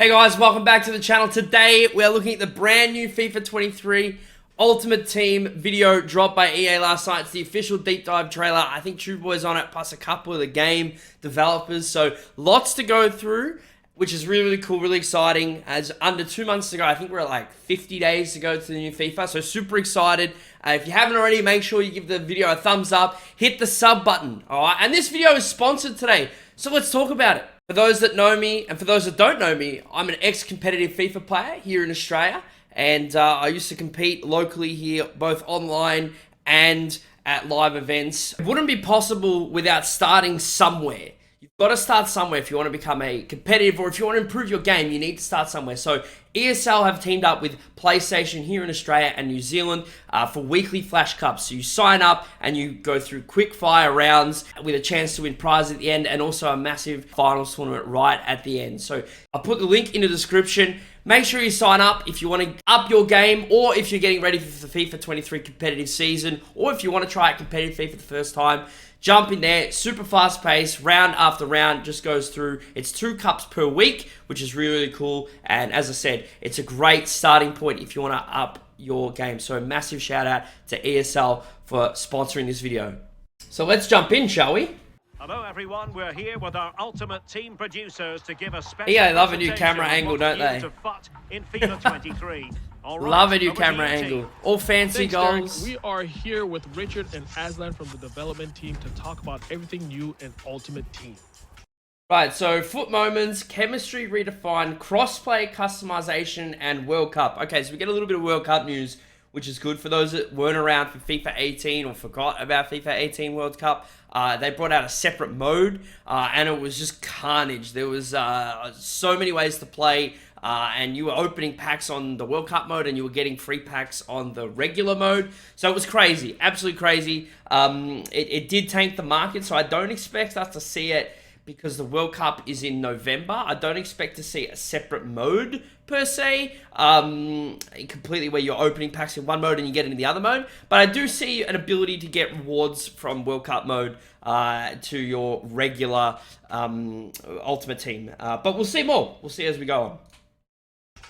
Hey guys, welcome back to the channel. Today we're looking at the brand new FIFA 23 Ultimate Team video dropped by EA last night. It's the official deep dive trailer. I think True Boy's on it, plus a couple of the game developers. So lots to go through, which is really, really cool, really exciting. As under 2 months to go, I think we're at like 50 days to go to the new FIFA. So super excited. If you haven't already, make sure you give the video a thumbs up. Hit the sub button, all right? And this video is sponsored today, so let's talk about it. For those that know me, and for those that don't know me, I'm an ex-competitive FIFA player here in Australia, and I used to compete locally here, both online and at live events. It wouldn't be possible without starting somewhere. You've got to start somewhere if you want to become a competitive, or if you want to improve your game, you need to start somewhere. So ESL have teamed up with PlayStation here in Australia and New Zealand for weekly Flash Cups. So you sign up and you go through quick fire rounds with a chance to win prizes at the end, and also a massive finals tournament right at the end. So I'll put the link in the description. Make sure you sign up if you want to up your game, or if you're getting ready for the FIFA 23 competitive season, or if you want to try out competitive FIFA for the first time. Jump in there, super fast pace, round after round, just goes through. It's 2 cups per week, which is really, really cool. And as I said, it's a great starting point if you want to up your game. So a massive shout out to ESL for sponsoring this video. So let's jump in, shall we? Hello everyone, we're here with our Ultimate Team producers to give a special Yeah, they love a new camera angle, don't they? to FUT in FIFA 23. All right, Love a new over to camera you, angle. team. All fancy Thanks, goals. Derek. We are here with Richard and Aslan from the development team to talk about everything new in Ultimate Team. Right, so FUT moments, chemistry redefined, crossplay customization, and World Cup. Okay, so we get a little bit of World Cup news, which is good for those that weren't around for FIFA 18 or forgot about FIFA 18 World Cup. They brought out a separate mode, and it was just carnage. There was so many ways to play, and you were opening packs on the World Cup mode, and you were getting free packs on the regular mode. So it was crazy, absolutely crazy. It did tank the market, so I don't expect us to see it because the World Cup is in November. I don't expect to see a separate mode per se, completely where you're opening packs in one mode and you get into the other mode. But I do see an ability to get rewards from World Cup mode to your regular Ultimate Team. But we'll see more. We'll see as we go on.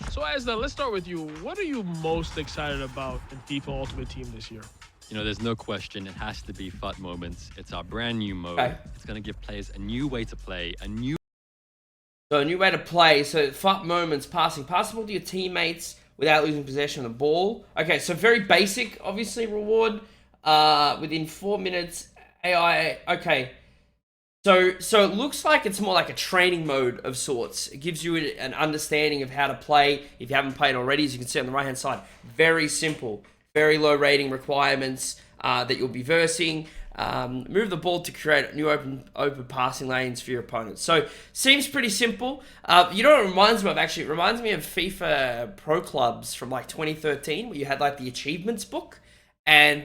So Aslan, let's start with you. What are you most excited about in FIFA Ultimate Team this year? You know, there's no question it has to be FUT moments. It's our brand new mode. Okay. It's going to give players a new way to play, So a new way to play. So FUT moments, passing. Pass the ball to your teammates without losing possession of the ball. Okay, so very basic, obviously, reward. Within 4 minutes, AI. Okay. So it looks like it's more like a training mode of sorts. It gives you an understanding of how to play. If you haven't played already, as you can see on the right-hand side. Very simple. Very low rating requirements that you'll be versing. Move the ball to create new open passing lanes for your opponents. So, seems pretty simple. You know what it reminds me of, actually? It reminds me of FIFA Pro Clubs from like 2013, where you had like the achievements book, and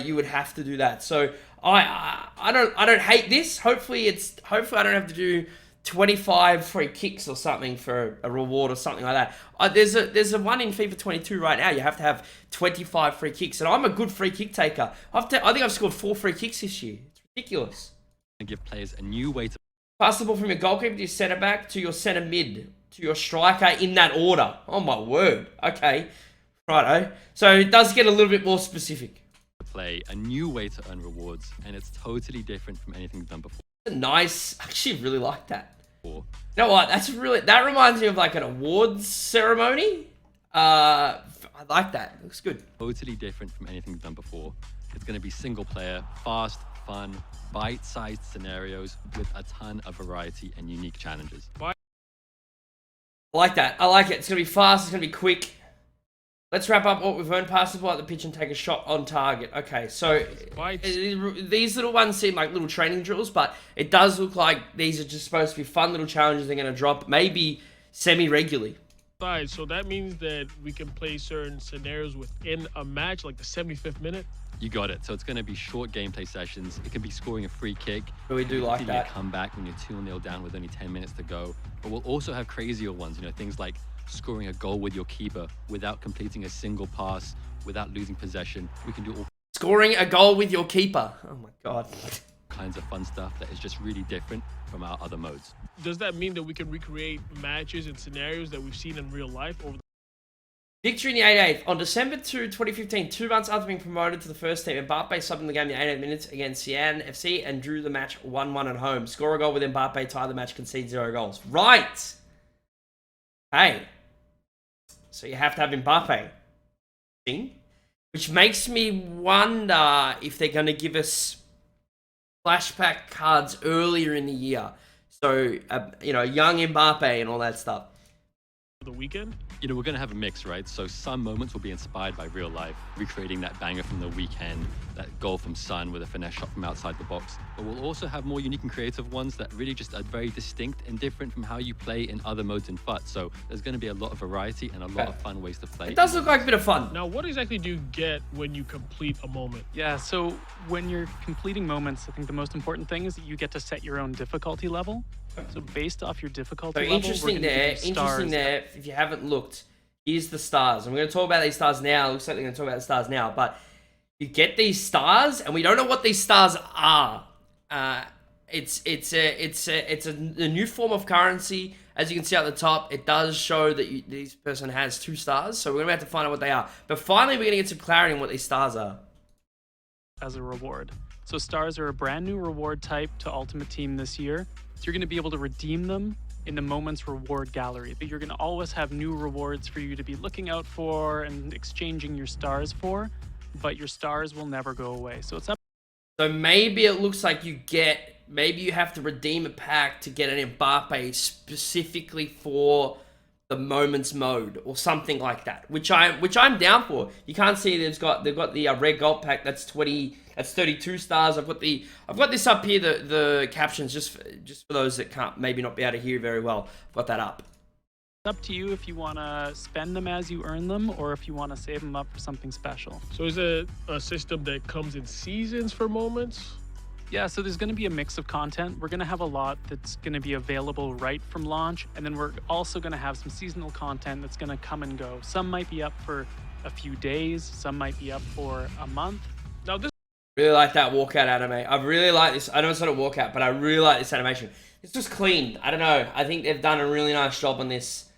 you would have to do that. So, I don't hate this. Hopefully I don't have to do 25 free kicks or something for a reward or something like that. There's a one in FIFA 22 right now. You have to have 25 free kicks, and I'm a good free kick taker. I think I've scored 4 free kicks this year. It's ridiculous. and give players a new way to Pass the ball from your goalkeeper to your centre back to your centre mid to your striker in that order. Oh my word. Okay, righto. So it does get a little bit more specific. play, a new way to earn rewards, and it's totally different from anything done before. Nice. I actually really like that. You know what? That reminds me of like an awards ceremony. I like that. Looks good. Totally different from anything done before. It's going to be single player, fast, fun, bite-sized scenarios with a ton of variety and unique challenges. I like that. I like it. It's going to be fast. It's going to be quick. Let's wrap up what we've earned. Pass the ball at the pitch and take a shot on target. Okay, so these little ones seem like little training drills, but it does look like these are just supposed to be fun little challenges they're going to drop maybe semi-regularly. Right, so that means that we can play certain scenarios within a match, like the 75th minute. You got it. So it's going to be short gameplay sessions. It can be scoring a free kick. We do like getting that. a comeback when you're 2-0 down with only 10 minutes to go. But we'll also have crazier ones, you know, things like scoring a goal with your keeper without completing a single pass, without losing possession. We can do all Scoring a goal with your keeper. Oh my god. kinds of fun stuff that is just really different from our other modes. Does that mean that we can recreate matches and scenarios that we've seen in real life over Victory in the 88th. On December 2, 2015, 2 months after being promoted to the first team, Mbappe subbed in the game in the 88 minutes against Xi'an FC and drew the match 1-1 at home. Score a goal with Mbappe, tie the match, concede 0 goals. Right! Hey. So you have to have Mbappe. Which makes me wonder if they're going to give us flashback cards earlier in the year. So, young Mbappe and all that stuff. the weekend? You know, we're going to have a mix, right? So some moments will be inspired by real life, recreating that banger from the weekend, that goal from Son with a finesse shot from outside the box. But we'll also have more unique and creative ones that really just are very distinct and different from how you play in other modes in FUT. So there's going to be a lot of variety and a lot of fun ways to play. It does look like a bit of fun. Now, what exactly do you get when you complete a moment? Yeah, so when you're completing moments, I think the most important thing is that you get to set your own difficulty level. So based off your difficulty level, interesting there. If you haven't looked, here's the stars. I'm going to talk about these stars now. Looks like they're going to talk about the stars now, but you get these stars, and we don't know what these stars are. It's a new form of currency. As you can see at the top, it does show that this person has 2 stars. So we're going to have to find out what they are. But finally, we're going to get some clarity on what these stars are. As a reward. So stars are a brand new reward type to Ultimate Team this year. So you're going to be able to redeem them in the Moments Reward Gallery. You're going to always have new rewards for you to be looking out for and exchanging your stars for, but your stars will never go away. So it's up. So maybe it looks like maybe you have to redeem a pack to get an Mbappe specifically for the Moments mode or something like that, which I'm down for. You can't see they've got the red gold pack that's 32 stars. I've got this up here, the captions just for those that can't maybe not be able to hear very well. I've got that up. It's up to you if you want to spend them as you earn them or if you want to save them up for something special. So is it a system that comes in seasons for moments? Yeah, so there's going to be a mix of content. We're going to have a lot that's going to be available right from launch, and then we're also going to have some seasonal content that's going to come and go. Some might be up for a few days, some might be up for a month. Now this Really like that walkout anime. I really like this. I know it's not a walkout, but I really like this animation. It's just clean. I don't know. I think they've done a really nice job on this.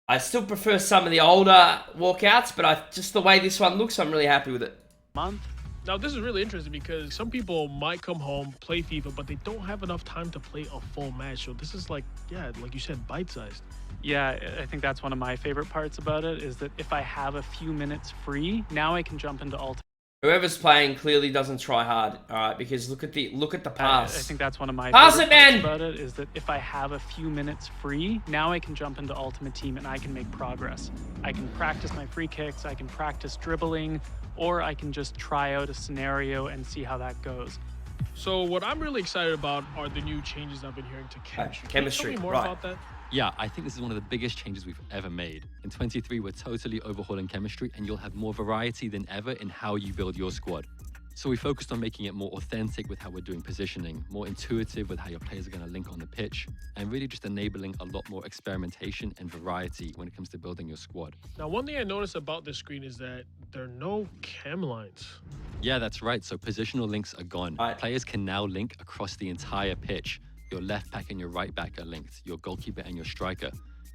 I still prefer some of the older walkouts, but just the way this one looks, I'm really happy with it. Month. Now, this is really interesting because some people might come home, play FIFA, but they don't have enough time to play a full match. So this is like you said, bite-sized. Yeah, I think that's one of my favorite parts about it is that if I have a few minutes free, now I can jump into Ultimate. Whoever's playing clearly doesn't try hard, all right? Because look at the pass. I think that's one of my pass favorite it, man! parts about it is that if I have a few minutes free, now I can jump into Ultimate Team and I can make progress. I can practice my free kicks, I can practice dribbling, or I can just try out a scenario and see how that goes. So what I'm really excited about are the new changes I've been hearing to chemistry. Can you tell me more about that? Yeah, I think this is one of the biggest changes we've ever made. In 23, we're totally overhauling chemistry, and you'll have more variety than ever in how you build your squad. So we focused on making it more authentic with how we're doing positioning, more intuitive with how your players are going to link on the pitch, and really just enabling a lot more experimentation and variety when it comes to building your squad. Now, one thing I noticed about this screen is that there are no chem lines. Yeah, that's right. So positional links are gone. Right. Players can now link across the entire pitch. Your left back and your right back are linked, your goalkeeper and your striker.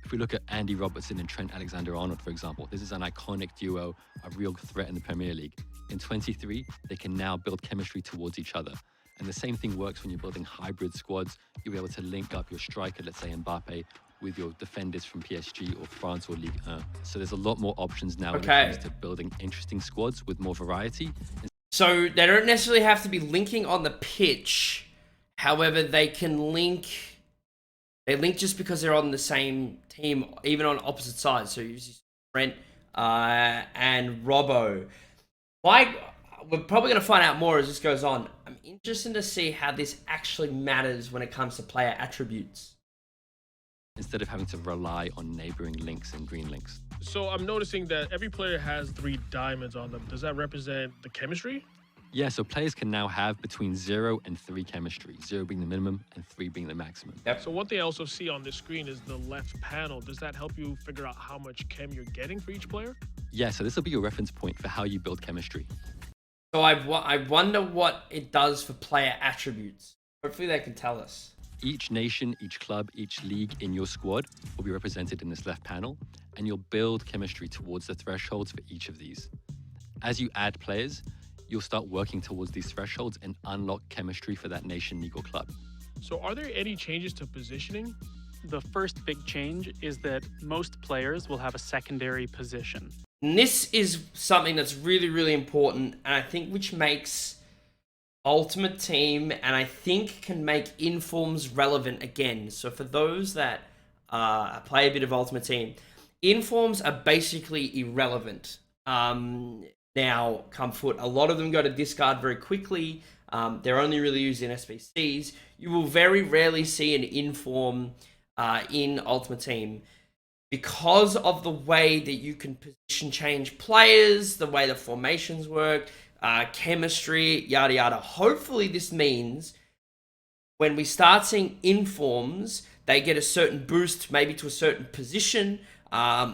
If we look at Andy Robertson and Trent Alexander-Arnold, for example, this is an iconic duo, a real threat in the Premier League. In 23, they can now build chemistry towards each other. And the same thing works when you're building hybrid squads. You'll be able to link up your striker, let's say Mbappe, with your defenders from PSG or France or Ligue 1. So there's a lot more options now when it comes to building interesting squads with more variety. So they don't necessarily have to be linking on the pitch. However, they can link. They link just because they're on the same team, even on opposite sides. So you use Trent and Robbo. We're probably going to find out more as this goes on. I'm interested to see how this actually matters when it comes to player attributes. Instead of having to rely on neighboring links and green links. So I'm noticing that every player has 3 diamonds on them. Does that represent the chemistry? Yeah, so players can now have between 0 and 3 chemistry, 0 being the minimum and 3 being the maximum. Yep. So one thing I also see on this screen is the left panel. Does that help you figure out how much chem you're getting for each player? Yeah, so this will be your reference point for how you build chemistry. So I wonder what it does for player attributes. Hopefully they can tell us. Each nation, each club, each league in your squad will be represented in this left panel, and you'll build chemistry towards the thresholds for each of these. As you add players, you'll start working towards these thresholds and unlock chemistry for that nation, league, or club. So are there any changes to positioning? The first big change is that most players will have a secondary position. And this is something that's really, really important, and I think which makes Ultimate Team, and I think can make informs relevant again. So for those that play a bit of Ultimate Team, informs are basically irrelevant. Now, come FUT, a lot of them go to discard very quickly. They're only really used in SBCs. You will very rarely see an inform in Ultimate Team because of the way that you can position change players, the way the formations work, chemistry, yada yada. Hopefully this means when we start seeing informs, they get a certain boost, maybe to a certain position.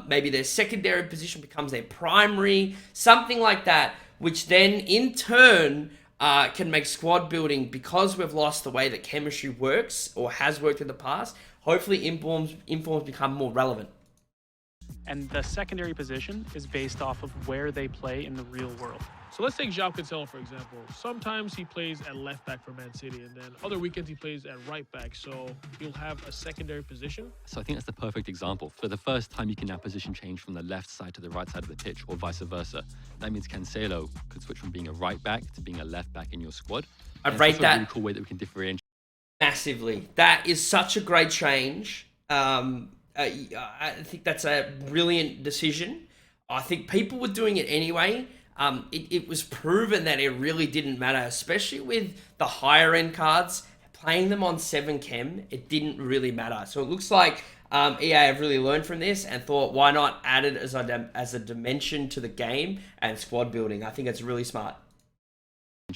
Maybe their secondary position becomes their primary, something like that, which then in turn can make squad building, because we've lost the way that chemistry works or has worked in the past. Hopefully informs become more relevant. And the secondary position is based off of where they play in the real world. So let's take João Cancelo, for example. Sometimes he plays at left back for Man City, and then other weekends he plays at right back. So he'll have a secondary position. So I think that's the perfect example. For the first time, you can now position change from the left side to the right side of the pitch, or vice versa. That means Cancelo could switch from being a right back to being a left back in your squad. I And rate it's also that a really cool way that we can differentiate. Massively. That is such a great change. I think that's a brilliant decision. I think people were doing it anyway. It was proven that it really didn't matter, especially with the higher end cards. Playing them on 7 chem, it didn't really matter. So it looks like EA have really learned from this and thought, why not add it as a dimension to the game and squad building? I think it's really smart.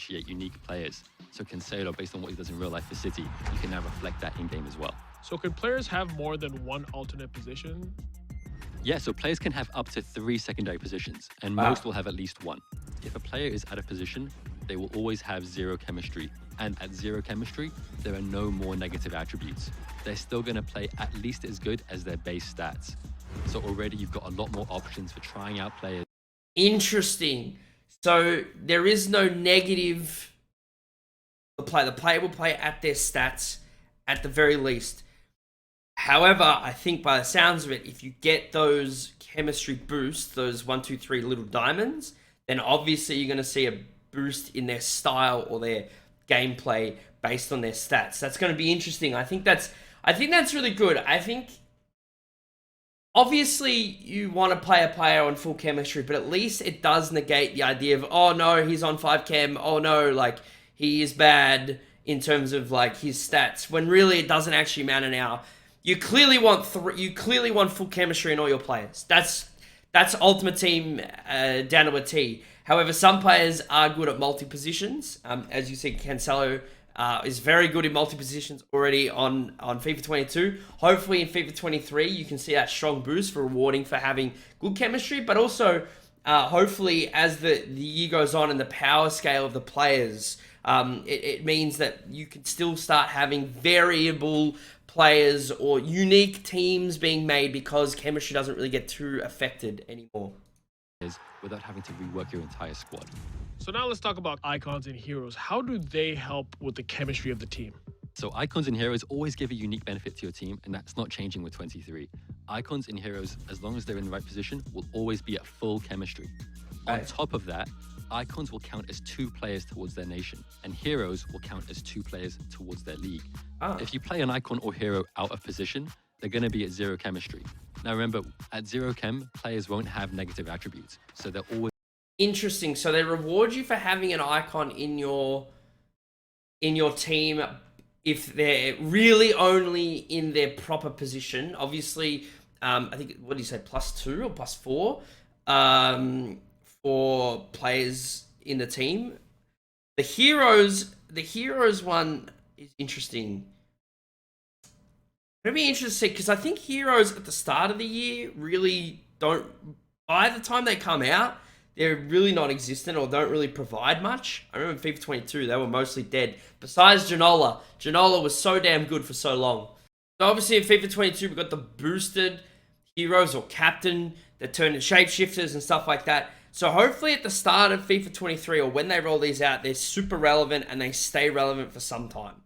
Unique players. So Cancelo, based on what he does in real life for City, you can now reflect that in game as well. So can players have more than one alternate position? Yeah, so players can have up to 3 secondary positions, and Wow. most will have at least 1. If a player is out of position, they will always have 0 chemistry. And at 0 chemistry, there are no more negative attributes. They're still going to play at least as good as their base stats. So already you've got a lot more options for trying out players. Interesting. So there is no negative. The player will play at their stats at the very least. However, I think by the sounds of it, if you get those chemistry boosts, those 1, 2, 3 little diamonds, then obviously you're going to see a boost in their style or their gameplay based on their stats. That's going to be interesting. I think that's really good. I think obviously you want to play a player on full chemistry, but at least it does negate the idea of, oh no, he's on 5 chem. Oh no, like he is bad in terms of like his stats, when really it doesn't actually matter now. You clearly want full chemistry in all your players. That's Ultimate Team down to a T. However, some players are good at multi-positions. As you see, Cancelo is very good in multi-positions already on FIFA 22. Hopefully in FIFA 23, you can see that strong boost for rewarding for having good chemistry, but also hopefully as the year goes on and the power scale of the players, it means that you can still start having variable players or unique teams being made because chemistry doesn't really get too affected anymore. Without having to rework your entire squad. So now let's talk about icons and heroes. How do they help with the chemistry of the team? So icons and heroes always give a unique benefit to your team, and that's not changing with 23. Icons and heroes, as long as they're in the right position, will always be at full chemistry. On top of that, icons will count as 2 players towards their nation, and heroes will count as 2 players towards their league. If you play an icon or hero out of position, they're going to be at 0 chemistry. Now remember, at 0 chem, players won't have negative attributes, so they're always... Interesting. So they reward you for having an icon in your team if they're really only in their proper position. Obviously, I think, what do you say, +2 or +4 for players in the team. The heroes one is interesting. It'll be interesting because I think heroes at the start of the year really don't, by the time they come out, they're really non-existent or don't really provide much. I remember FIFA 22, they were mostly dead. Besides Ginola. Ginola was so damn good for so long. So obviously in FIFA 22, we got the boosted heroes or captain that turn into shapeshifters and stuff like that. So hopefully at the start of FIFA 23 or when they roll these out, they're super relevant and they stay relevant for some time.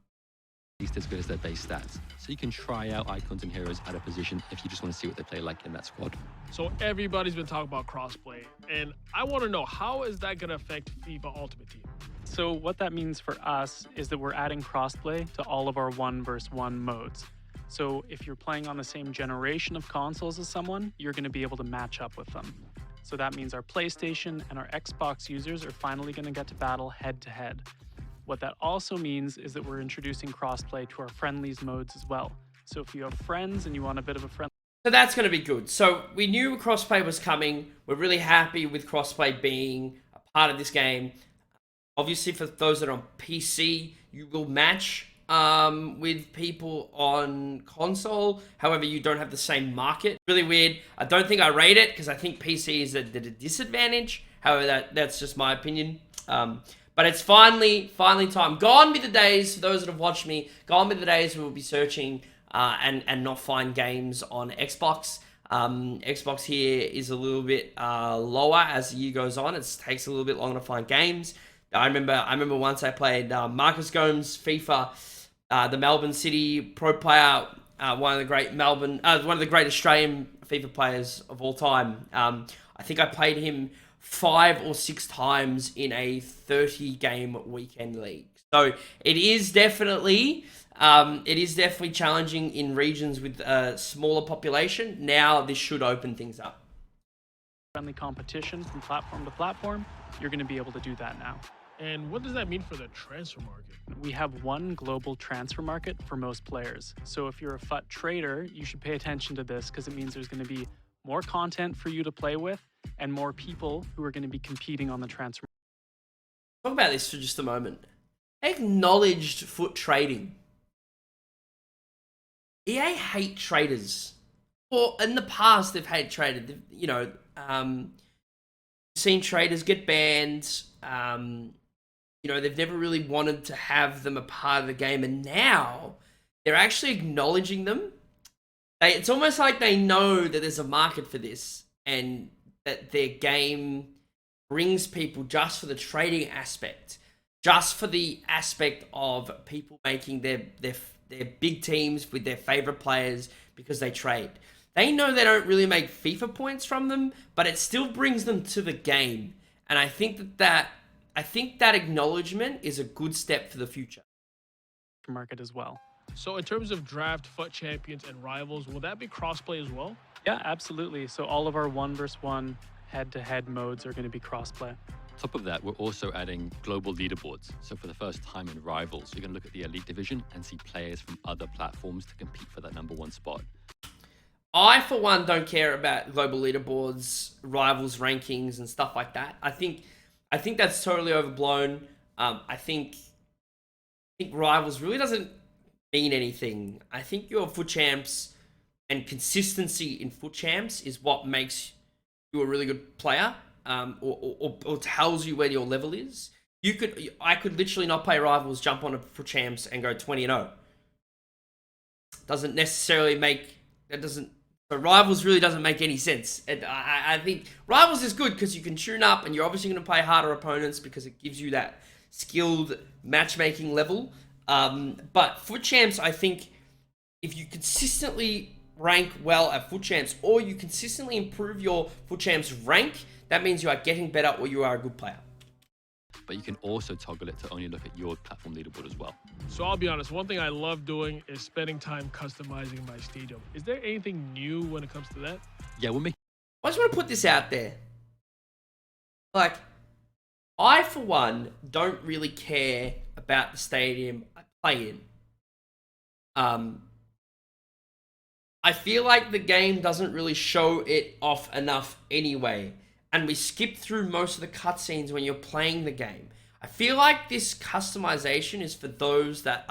At least as good as their base stats. So you can try out icons and heroes at a position if you just want to see what they play like in that squad. So everybody's been talking about crossplay, and I want to know, how is that going to affect FIFA Ultimate Team? So what that means for us is that we're adding crossplay to all of our 1v1 modes. So if you're playing on the same generation of consoles as someone, you're going to be able to match up with them. So that means our PlayStation and our Xbox users are finally going to get to battle head to head. What that also means is that we're introducing crossplay to our friendlies modes as well. So if you have friends and you want a bit of a friend. So that's going to be good. So we knew crossplay was coming. We're really happy with crossplay being a part of this game. Obviously, for those that are on PC, you will match with people on console. However, you don't have the same market. Really weird. I don't think I rate it because I think PC is at a disadvantage. However, that's just my opinion. But it's finally time. Gone be the days, for those that have watched me, gone be the days we will be searching and not find games on Xbox. Xbox here is a little bit lower as the year goes on. It takes a little bit longer to find games. I remember once I played Marcus Gomes FIFA, the Melbourne City pro player, one of the great Australian FIFA players of all time. I think I played him 5 or 6 times in a 30-game weekend league. So it is definitely challenging in regions with a smaller population. Now this should open things up. Friendly competition from platform to platform, you're going to be able to do that now. And what does that mean for the transfer market? We have one global transfer market for most players. So if you're a FUT trader, you should pay attention to this because it means there's going to be more content for you to play with and more people who are going to be competing on the transfer. Talk about this for just a moment. Acknowledged FUT trading. EA hate traders. Or in the past, they've hated traders. You know, seen traders get banned. You know, they've never really wanted to have them a part of the game, and now they're actually acknowledging them. It's almost like they know that there's a market for this, and that their game brings people just for the trading aspect, just for the aspect of people making their big teams with their favorite players because they trade. They know they don't really make FIFA points from them, but it still brings them to the game. And I think that acknowledgement is a good step for the future. Market as well. So in terms of draft, FUT champions, and rivals, will that be crossplay as well? Yeah, absolutely. So all of our 1v1 head-to-head modes are going to be crossplay. Top of that, we're also adding global leaderboards. So for the first time in Rivals, you're going to look at the Elite Division and see players from other platforms to compete for that #1 spot. I, for one, don't care about global leaderboards, rivals rankings, and stuff like that. I think that's totally overblown. I think rivals really doesn't mean anything. I think your FUT champs and consistency in FUT champs is what makes you a really good player, or tells you where your level is. I could literally not play rivals, jump on a FUT champs, and go 20-0. Doesn't necessarily make that doesn't. So rivals really doesn't make any sense. And I think rivals is good because you can tune up, and you're obviously going to play harder opponents because it gives you that skilled matchmaking level. But FUT champs, I think, if you consistently rank well at FUT champs, or you consistently improve your FUT champs rank, that means you are getting better or you are a good player. But you can also toggle it to only look at your platform leaderboard as well. So I'll be honest, one thing I love doing is spending time customizing my stadium. Is there anything new when it comes to that? Yeah, we'll make. I just want to put this out there. Like, I, for one, don't really care about the stadium I play in. I feel like the game doesn't really show it off enough anyway. And we skip through most of the cutscenes when you're playing the game. I feel like this customization is for those that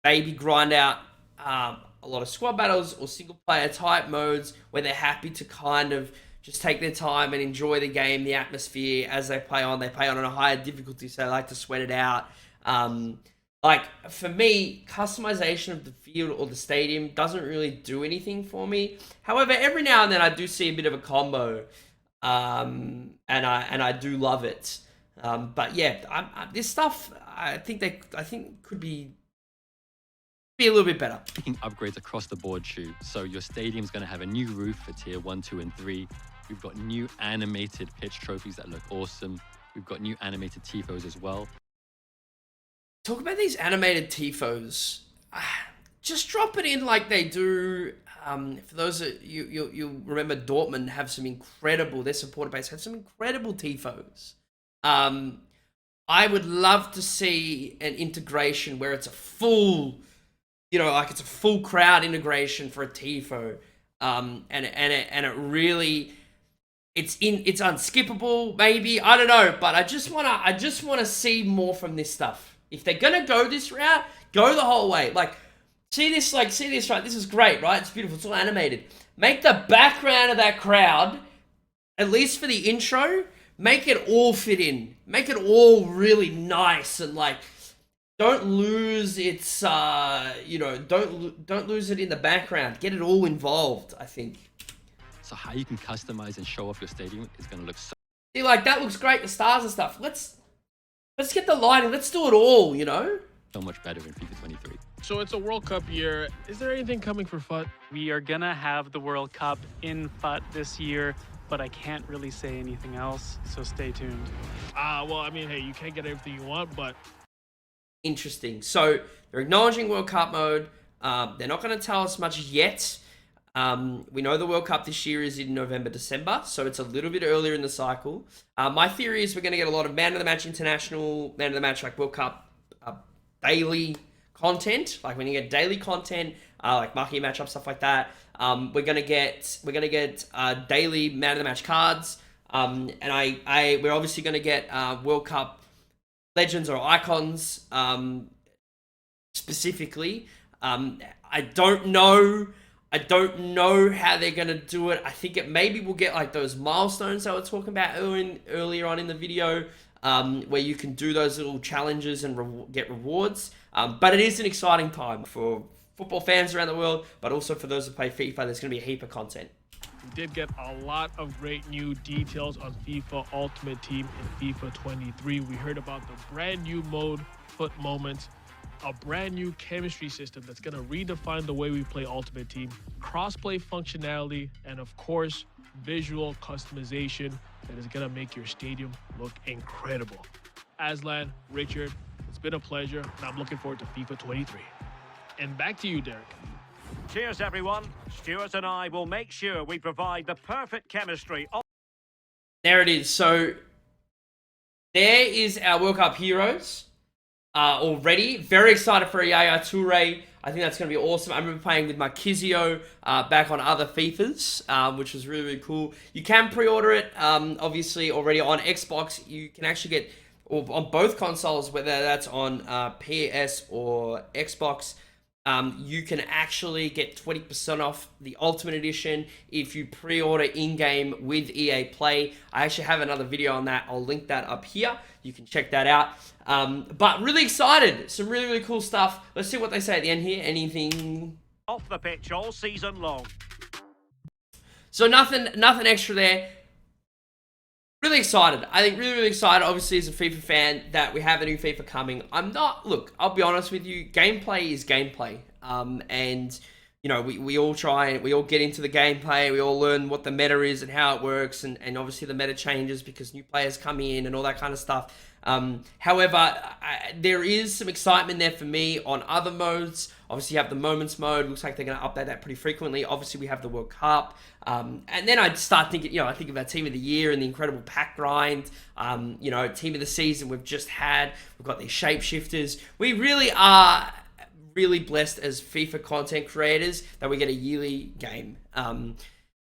maybe grind out a lot of squad battles or single player type modes where they're happy to kind of just take their time and enjoy the game, the atmosphere as they play on. They play on a higher difficulty, so they like to sweat it out. Like, for me, customization of the field or the stadium doesn't really do anything for me. However, every now and then I do see a bit of a combo, and I do love it. But yeah, this stuff I think could be a little bit better. Making upgrades across the board, Chu. So your stadium's going to have a new roof for tier 1, 2, and 3. We've got new animated pitch trophies that look awesome. We've got new animated tifos as well. Talk about these animated tifos. Just drop it in like they do. For those that you remember, Dortmund have some incredible. Their supporter base have some incredible tifos. I would love to see an integration where it's a full, like it's a full crowd integration for a tifo. And it really, it's unskippable. Maybe, I don't know, but I just wanna see more from this stuff. If they're gonna go this route, go the whole way. Like, see this, right? This is great, right? It's beautiful. It's all animated. Make the background of that crowd, at least for the intro, make it all fit in. Make it all really nice and like, don't lose its, don't lose it in the background. Get it all involved, I think. So how you can customize and show off your stadium is gonna look so. See, like, that looks great, the stars and stuff. Let's get the lighting. Let's do it all, So much better in FIFA 23. So it's a World Cup year. Is there anything coming for FUT? We are gonna have the World Cup in FUT this year, but I can't really say anything else, so stay tuned. Well, I mean, hey, you can't get everything you want, but... Interesting. So they're acknowledging World Cup mode. They're not going to tell us much yet. We know the World Cup this year is in November, December, so it's a little bit earlier in the cycle. My theory is we're going to get a lot of Man of the Match International, Man of the Match like World Cup daily content, like when you get daily content, like marquee matchup stuff like that. We're gonna get daily Man of the Match cards, and we're obviously gonna get World Cup legends or icons specifically. I don't know how they're gonna do it. I think maybe we'll get like those milestones that we're talking about earlier on in the video, where you can do those little challenges and get rewards. But it is an exciting time for football fans around the world, but also for those who play FIFA. There's going to be a heap of content. We did get a lot of great new details on FIFA Ultimate Team in FIFA 23. We heard about the brand new mode, FUT Moments, a brand new chemistry system that's going to redefine the way we play Ultimate Team, cross-play functionality, and of course, visual customization that is going to make your stadium look incredible. Aslan, Richard, it's been a pleasure, and I'm looking forward to FIFA 23. And back to you, Derek. Cheers, everyone. Stuart and I will make sure we provide the perfect chemistry. There it is. So there is our World Cup heroes already. Very excited for Yaya Toure. I think that's going to be awesome. I remember playing with my Kizio back on other FIFAs, which was really, really cool. You can pre-order it, obviously, already on Xbox. You can actually get, or on both consoles, whether that's on PS or Xbox, you can actually get 20% off the Ultimate Edition if you pre-order in-game with EA Play. I actually have another video on that. I'll link that up here. You can check that out. But really excited. Some really, really cool stuff. Let's see what they say at the end here. Anything Off the pitch all season long. So nothing extra there. Really excited. I think really, really excited, obviously, as a FIFA fan, that we have a new FIFA coming. Look, I'll be honest with you, gameplay is gameplay. And, we all we all get into the gameplay, we all learn what the meta is and how it works, and obviously the meta changes because new players come in and all that kind of stuff. However, there is some excitement there for me on other modes. Obviously, you have the Moments mode. Looks like they're going to update that pretty frequently. Obviously, we have the World Cup. And then I start thinking, I think about Team of the Year and the incredible pack grind. Team of the Season we've just had. We've got these shapeshifters. We really are really blessed as FIFA content creators that we get a yearly game.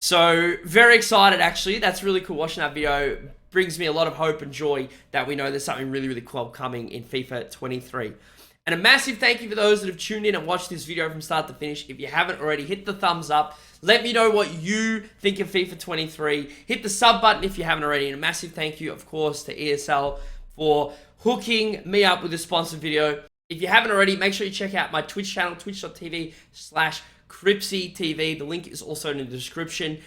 So very excited, actually. That's really cool. Watching that video brings me a lot of hope and joy that we know there's something really, really cool coming in FIFA 23. And a massive thank you for those that have tuned in and watched this video from start to finish. If you haven't already, hit the thumbs up. Let me know what you think of FIFA 23. Hit the sub button if you haven't already. And a massive thank you, of course, to ESL for hooking me up with a sponsored video. If you haven't already, make sure you check out my Twitch channel, twitch.tv/CrypsyTV. The link is also in the description.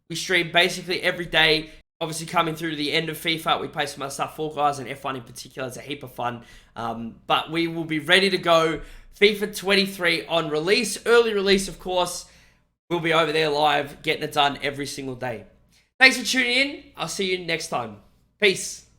We stream basically every day. Obviously, coming through to the end of FIFA, we play some other stuff, Fall Guys and F1 in particular. It's a heap of fun. But we will be ready to go. FIFA 23 on release. Early release, of course. We'll be over there live, getting it done every single day. Thanks for tuning in. I'll see you next time. Peace.